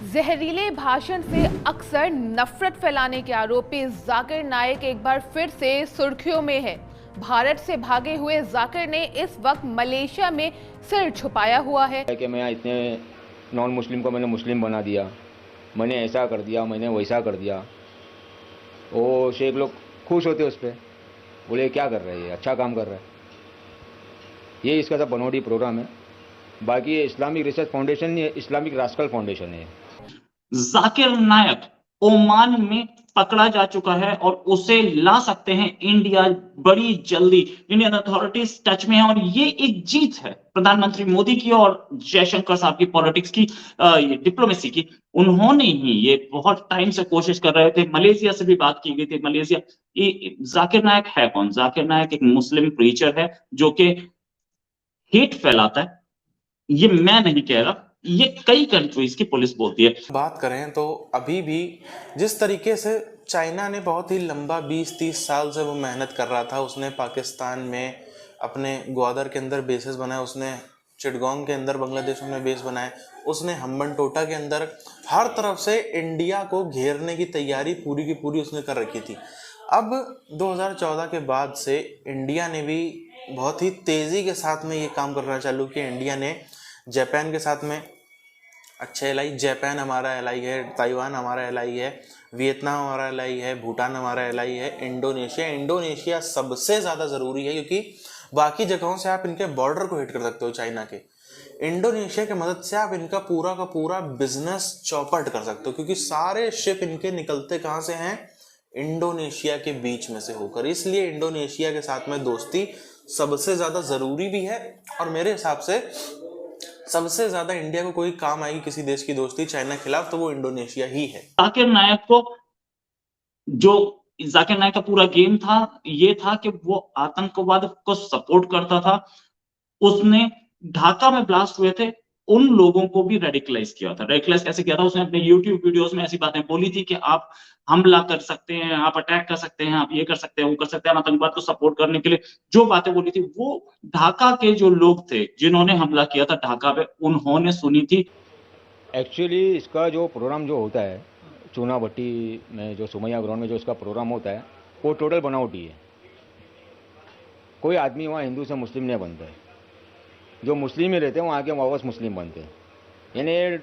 जहरीले भाषण से अक्सर नफरत फैलाने के आरोपी जाकिर नाइक एक बार फिर से सुर्खियों में है। भारत से भागे हुए जाकिर ने इस वक्त मलेशिया में सिर छुपाया हुआ है कि मैं इतने नॉन मुस्लिम को मैंने मुस्लिम बना दिया, मैंने ऐसा कर दिया, मैंने वैसा कर दिया। वो शेख लोग खुश होते उस पर, बोले क्या कर रहे हैं, अच्छा काम कर रहा है। ये इसका सब बनोटी प्रोग्राम है। बाकी ये इस्लामिक रिसर्च फाउंडेशन नहीं है, इस्लामिक रास्कल फाउंडेशन है। जाकिर नायक ओमान में पकड़ा जा चुका है और उसे ला सकते हैं इंडिया बड़ी जल्दी। इंडियन अथॉरिटीज टच में है और ये एक जीत है प्रधानमंत्री मोदी की और जयशंकर साहब की पॉलिटिक्स की, डिप्लोमेसी की। उन्होंने ही ये बहुत टाइम से कोशिश कर रहे थे। मलेशिया से भी बात की गई थी। मलेशिया, जाकिर नायक है कौन? जाकिर नायक एक मुस्लिम प्रीचर है जो कि हेट फैलाता है। ये मैं नहीं कह रहा, ये कई कंट्रीज की पुलिस बोलती है। बात करें तो अभी भी जिस तरीके से चाइना ने बहुत ही लंबा 20-30 साल से वो मेहनत कर रहा था, उसने पाकिस्तान में अपने ग्वादर के अंदर बेसेस बनाए, उसने चिटगोंग के अंदर बांग्लादेश में बेस बनाए, उसने हम्बनटोटा के अंदर हर तरफ से इंडिया को घेरने की तैयारी पूरी की पूरी उसने कर रखी थी। अब 2014 के बाद से इंडिया ने भी बहुत ही तेज़ी के साथ में ये काम करना चालू किया। इंडिया ने जापान के साथ में अच्छे एलाई, जापान हमारा एलाई है, ताइवान हमारा एलाई है, वियतनाम हमारा एलाई है, भूटान हमारा एलाई है, इंडोनेशिया सबसे ज़्यादा ज़रूरी है क्योंकि बाकी जगहों से आप इनके बॉर्डर को हिट कर सकते हो चाइना के। इंडोनेशिया की मदद से आप इनका पूरा का पूरा बिजनेस चौपट कर सकते हो क्योंकि सारे शिप इनके निकलते कहाँ से हैं? इंडोनेशिया के बीच में से होकर। इसलिए इंडोनेशिया के साथ में दोस्ती सबसे ज़्यादा ज़रूरी भी है और मेरे हिसाब से सबसे ज्यादा इंडिया को कोई काम आएगी किसी देश की दोस्ती चाइना के खिलाफ तो वो इंडोनेशिया ही है। जाकिर नायक को, जो जाकिर नायक का पूरा गेम था, ये था कि वो आतंकवाद को सपोर्ट करता था। उसने ढाका में ब्लास्ट हुए थे उन लोगों को भी रेडिकलाइज किया था। रेडिकलाइज कैसे किया था? उसने अपने यूट्यूब वीडियोस में ऐसी बातें बोली थी कि आप हमला कर सकते हैं, आप अटैक कर सकते हैं, आप ये कर सकते हैं, वो कर सकते हैं, आतंकवाद को सपोर्ट करने के लिए जो बातें बोली थी वो ढाका के जो लोग थे जिन्होंने हमला किया था ढाका पे, उन्होंने सुनी थी। एक्चुअली इसका जो प्रोग्राम जो होता है चूना भट्टी में, जो सुमैया ग्राउंड में जो इसका प्रोग्राम होता है, वो टोटल बनावटी है। कोई आदमी वहाँ हिंदू से मुस्लिम नहीं बनता है। जो मुस्लिम ही रहते हैं वहाँ के वापस मुस्लिम बनते हैं। यानी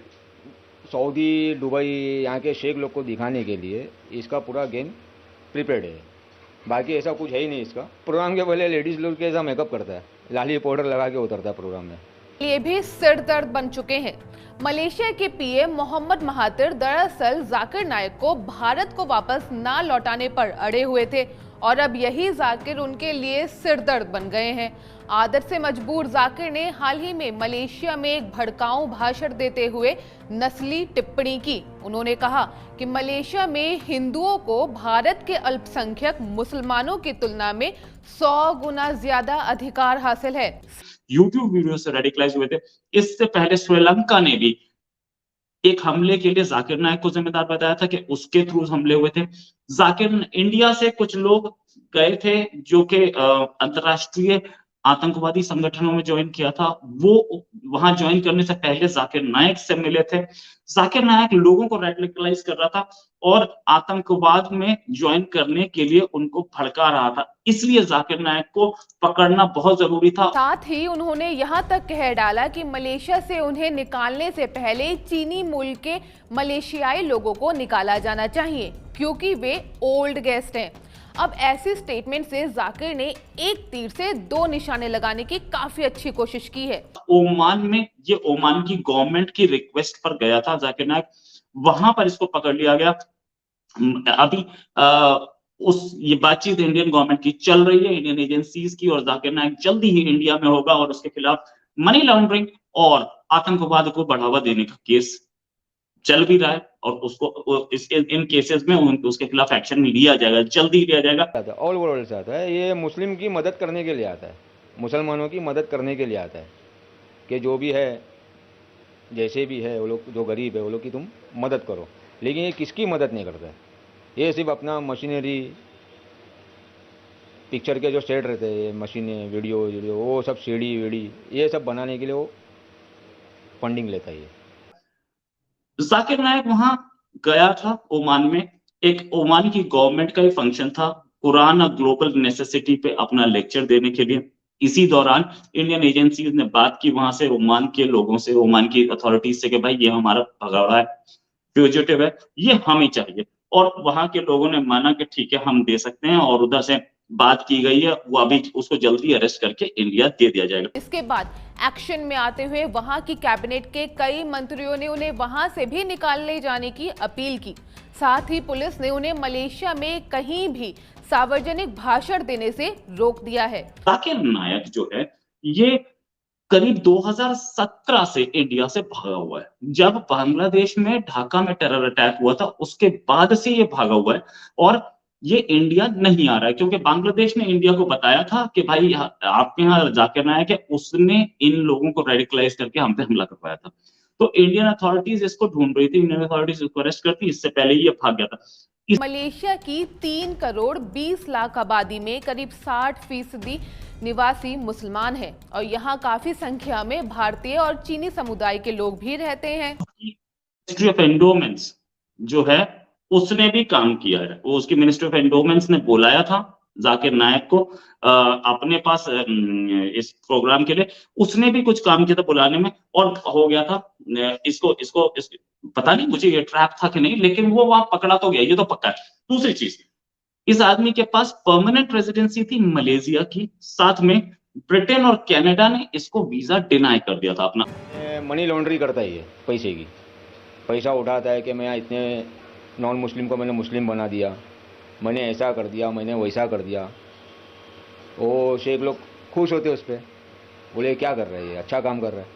सऊदी, दुबई, यहाँ के शेख लोग को दिखाने के लिए इसका पूरा गेम प्रिपेयर्ड है। बाकी ऐसा कुछ है ही नहीं। इसका प्रोग्राम के पहले लेडीज़ लोग के ऐसा मेकअप करता है, लाली पाउडर लगा के उतरता है प्रोग्राम में। ये भी सिरदर्द बन चुके हैं। मलेशिया के पीएम मोहम्मद महातिर दरअसल जाकिर नाइक को भारत को वापस ना लौटाने पर अड़े हुए थे और अब यही जाकिर उनके लिए सिरदर्द बन गए हैं। आदत से मजबूर जाकिर ने हाल ही में मलेशिया में एक भड़काऊ भाषण देते हुए नस्ली टिप्पणी की। उन्होंने कहा कि मलेशिया में हिंदुओं को भारत के अल्पसंख्यक मुसलमानों की तुलना में 100 गुना ज्यादा अधिकार हासिल है। यूट्यूब वीडियो से रेडिकलाइज हुए थे। इससे पहले श्रीलंका ने भी एक हमले के लिए जाकिर नायक को जिम्मेदार बताया था कि उसके थ्रू हमले हुए थे। जाकिर, इंडिया से कुछ लोग गए थे जो कि अंतरराष्ट्रीय आतंकवादी संगठनों में ज्वाइन किया था। वो वहां ज्वाइन करने से पहले जाकिर नायक से मिले थे। जाकिर नायक लोगों को रेडिकलाइज कर रहा था और आतंकवाद में ज्वाइन करने के लिए उनको भड़का रहा था। इसलिए जाकिर नायक को पकड़ना बहुत जरूरी था। साथ ही उन्होंने यहां तक कह डाला कि मलेशिया से उन्हें निकालने से पहले चीनी मूल के मलेशियाई लोगों को निकाला जाना चाहिए क्योंकि वे ओल्ड गेस्ट हैं। अब ऐसी स्टेटमेंट से जाकिर ने एक तीर से दो निशाने लगाने की काफी अच्छी कोशिश की है। ओमान में, ये ओमान की गवर्नमेंट की रिक्वेस्ट पर गया था जाकिर नायक, वहां पर इसको पकड़ लिया गया। अभी ये बातचीत इंडियन गवर्नमेंट की चल रही है, इंडियन एजेंसीज की, और जाकिर नायक जल्दी ही इंडिया में होगा और उसके खिलाफ मनी लॉन्ड्रिंग और आतंकवाद को बढ़ावा देने का केस चल भी रहा है और उसको इन केसेस में उसके खिलाफ एक्शन लिया जाएगा, जल्दी लिया जाएगा। ऑल वर्ल्ड से आता है। ये मुस्लिम की मदद करने के लिए आता है, मुसलमानों की मदद करने के लिए आता है कि जो भी है, जैसे भी है, वो लोग जो गरीब है वो लोग की तुम मदद करो। लेकिन ये किसकी मदद नहीं करता है। ये सिर्फ अपना मशीनरी, पिक्चर के जो सेट रहते हैं, मशीनें, वीडियो वो सब सीडी वीडी ये सब बनाने के लिए वो फंडिंग लेता है। जाकिर नायक वहां गया था ओमान में, एक ओमान की गवर्नमेंट का ही फंक्शन था, कुरान ग्लोबल नेसेसिटी पे अपना लेक्चर देने के लिए। इसी दौरान इंडियन एजेंसीज ने बात की वहां से ओमान के लोगों से, ओमान की अथॉरिटीज से कि भाई ये हमारा भगौड़ा है, फ्यूजिटिव है, ये हमें चाहिए। और वहां के लोगों ने माना कि ठीक है हम दे सकते हैं, और उधर से बात की गई है, वो अभी उसको जल्दी अरेस्ट करके इंडिया दे दिया जाएगा। इसके बाद एक्शन में आते हुए वहां की कैबिनेट के कई मंत्रियों ने उन्हें वहां से भी निकाले जाने की अपील की। साथ ही पुलिस ने उन्हें मलेशिया में कहीं भी सार्वजनिक भाषण देने से रोक दिया है। जाकिर नायक जो है ये करीब 2017 से इंडिया से भागा हुआ है। जब बांग्लादेश में ढाका में टेरर अटैक हुआ था उसके बाद से ये भागा हुआ है, और ये इंडिया नहीं आ रहा है क्योंकि बांग्लादेश ने इंडिया को बताया था कि भाई आपके यहाँ जाकिर नायक है, उसने इन लोगों को रेडिकलाइज करके हम पे हमला करवाया था। तो इंडियन अथॉरिटीज इसको ढूंढ रही थी, इंडियन अथॉरिटीज इसको अरेस्ट करती, इससे पहले ये भाग गया था। मलेशिया की 3 करोड़ 20 लाख आबादी में करीब 60% निवासी मुसलमान हैं और यहाँ काफी संख्या में भारतीय और चीनी समुदाय के लोग भी रहते हैं। मिनिस्ट्री ऑफ एंडोमेंट्स जो है उसने भी काम किया है, वो उसकी मिनिस्ट्री ऑफ एंडोमेंट्स ने बुलाया था जाकिर नायक को अपने पास इस प्रोग्राम के लिए। उसने भी कुछ काम किया था बुलाने में, और हो गया था इसको पता नहीं मुझे ये ट्रैप था कि नहीं, लेकिन वो वहां पकड़ा तो गया, ये तो पक्का है। दूसरी चीज, इस आदमी के पास परमानेंट रेजिडेंसी थी मलेशिया की, साथ में ब्रिटेन और कनाडा ने इसको वीजा डिनाई कर दिया था अपना। मनी लॉन्ड्री करता ही है पैसे की, पैसा उठाता है कि मैं यहाँ इतने नॉन मुस्लिम को मैंने मुस्लिम बना दिया, मैंने ऐसा कर दिया, मैंने वैसा कर दिया। वो शेख लोग खुश होते उस पर, बोले क्या कर रहे हैं, अच्छा काम कर रहा है।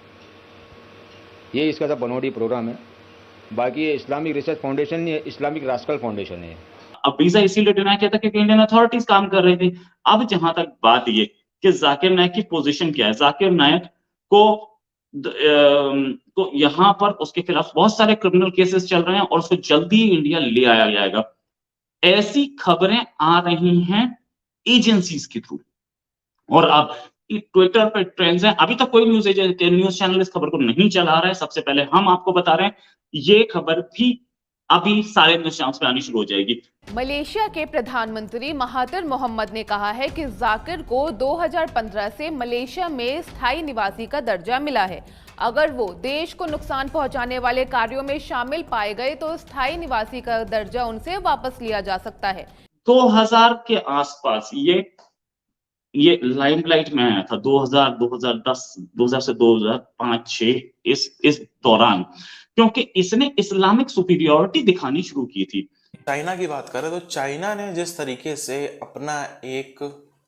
ये इसका सब बनोटी प्रोग्राम है। बाकी ये इस्लामिक रिसर्च फाउंडेशन नहीं है, इस्लामिक रास्कल फाउंडेशन है। अब वीजा इसीलिए डिनाई किया था क्योंकि इंडियन अथॉरिटीज काम कर रही थी। अब जहां तक बात ये कि जाकिर नायक की पोजीशन क्या है, जाकिर नायक को तो यहां पर उसके खिलाफ बहुत सारे क्रिमिनल केसेस चल रहे हैं और उसको जल्दी इंडिया ले आया जाएगा, ऐसी खबरें आ रही हैं एजेंसीज के थ्रू। और अब ट्विटर पर ट्रेंड्स हैं, अभी तक कोई न्यूज चैनल इस खबर को नहीं चला रहा है, सबसे पहले हम आपको बता रहे हैं। ये खबर भी अभी सारे न्यूज चैनल्स पे आनी शुरू हो जाएगी। मलेशिया के प्रधानमंत्री महातिर मोहम्मद ने कहा है कि जाकिर को 2015 से मलेशिया में स्थायी निवासी का दर्जा मिला है। अगर वो देश को नुकसान पहुंचाने वाले कार्यों में शामिल पाए गए तो स्थायी निवासी का दर्जा उनसे वापस लिया जा सकता है। 2000 के आसपास ये लाइमलाइट में आया था, 2000, 2010, 2000 से 2005-6 इस दौरान, क्योंकि इसने इस्लामिक सुपीरियोरिटी दिखानी शुरू की थी। चाइना की बात करें तो चाइना ने जिस तरीके से अपना एक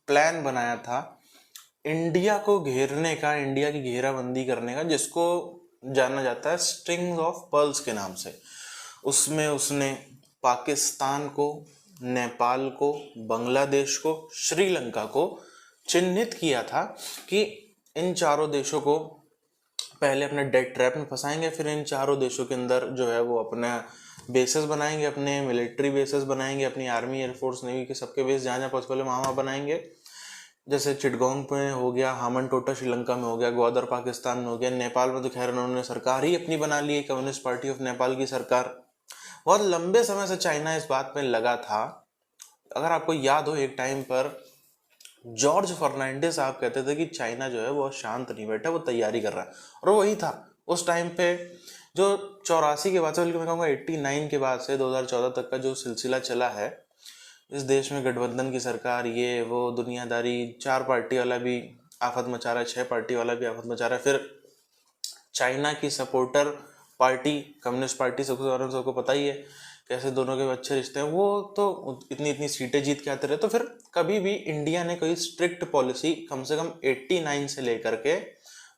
प्लान बनाया था इंडिया को घेरने का, इंडिया की घेराबंदी करने का, जिसको जाना जाता है स्ट्रिंग्स ऑफ पर्ल्स के नाम से, उसमें उसने पाकिस्तान को, नेपाल को, बांग्लादेश को, श्रीलंका को चिन्हित किया था कि इन चारों देशों को पहले अपने डेथ ट्रैप में फंसाएंगे, फिर इन चारों देशों के अंदर जो है वो अपना बेसेस बनाएंगे, अपने मिलिट्री बेसेस बनाएंगे, अपनी आर्मी, एयरफोर्स, नेवी के सबके बेस जहाँ जहाँ पॉसिबल है वहाँ बनाएंगे। जैसे चिटगोंग में हो गया, हामनटोटा श्रीलंका में हो गया, ग्वादर पाकिस्तान में हो गया, नेपाल में तो खैर उन्होंने सरकार ही अपनी बना ली है, कम्युनिस्ट पार्टी ऑफ नेपाल की सरकार। बहुत लंबे समय से चाइना इस बात में लगा था। अगर आपको याद हो, एक टाइम पर जॉर्ज फर्नांडिस साहब कहते थे कि चाइना जो है वो शांत नहीं बैठा, वो तैयारी कर रहा है, और वही था उस टाइम पे। जो 84 के बाद से, बल्कि मैं कहूँगा 89 के बाद से 2014 तक का जो सिलसिला चला है इस देश में, गठबंधन की सरकार, ये वो दुनियादारी, 4 पार्टी वाला भी आफत मचा रहा है, 6 पार्टी वाला भी आफत मचा रहा है, फिर चाइना की सपोर्टर पार्टी कम्युनिस्ट पार्टी, सबको पता ही है कैसे दोनों के अच्छे रिश्ते हैं, वो तो इतनी सीटें जीत के आते रहे। तो फिर कभी भी इंडिया ने कोई स्ट्रिक्ट पॉलिसी कम से कम 89 से लेकर के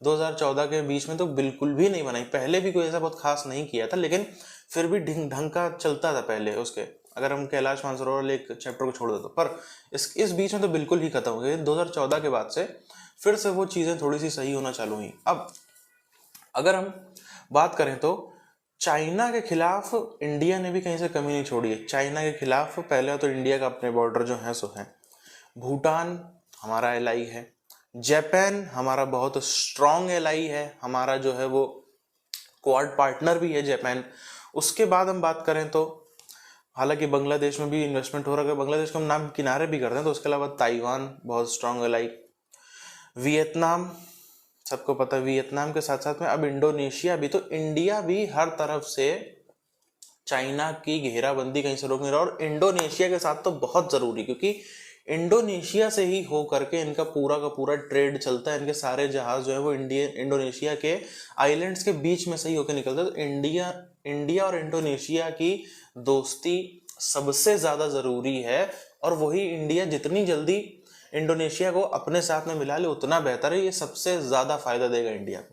2014 के बीच में तो बिल्कुल भी नहीं बनाई। पहले भी कोई ऐसा बहुत खास नहीं किया था, लेकिन फिर भी ढंग का चलता था पहले उसके, अगर हम कैलाश मानसरोवर एक चैप्टर को छोड़ दे तो। पर इस बीच में तो बिल्कुल ही खत्म हो गई। 2014 के बाद से फिर से वो चीज़ें थोड़ी सी सही होना चालू हुई। अब अगर हम बात करें तो चाइना के खिलाफ इंडिया ने भी कहीं से कमी नहीं छोड़ी है। चाइना के खिलाफ पहले तो इंडिया का अपने बॉर्डर जो है सो है, भूटान हमारा एलाई है, जापान हमारा बहुत स्ट्रॉन्ग एलाई है, हमारा जो है वो क्वाड पार्टनर भी है जापान। उसके बाद हम बात करें तो हालांकि बांग्लादेश में भी इन्वेस्टमेंट हो रहा है, बांग्लादेश को हम नाम किनारे भी करते हैं, तो उसके अलावा ताइवान बहुत स्ट्रांग एलाई, वियतनाम सबको पता है, वियतनाम के साथ साथ में अब इंडोनेशिया भी। तो इंडिया भी हर तरफ से चाइना की घेराबंदी कहीं से रोक नहीं रहा, और इंडोनेशिया के साथ तो बहुत जरूरी, क्योंकि इंडोनेशिया से ही हो करके इनका पूरा का पूरा ट्रेड चलता है, इनके सारे जहाज जो है वो इंडोनेशिया के आइलैंड्स के बीच में से ही होकर निकलते हैं। तो इंडिया और इंडोनेशिया की दोस्ती सबसे ज्यादा जरूरी है, और वही इंडिया जितनी जल्दी इंडोनेशिया को अपने साथ में मिला ले उतना बेहतर है, ये सबसे ज्यादा फायदा देगा इंडिया को।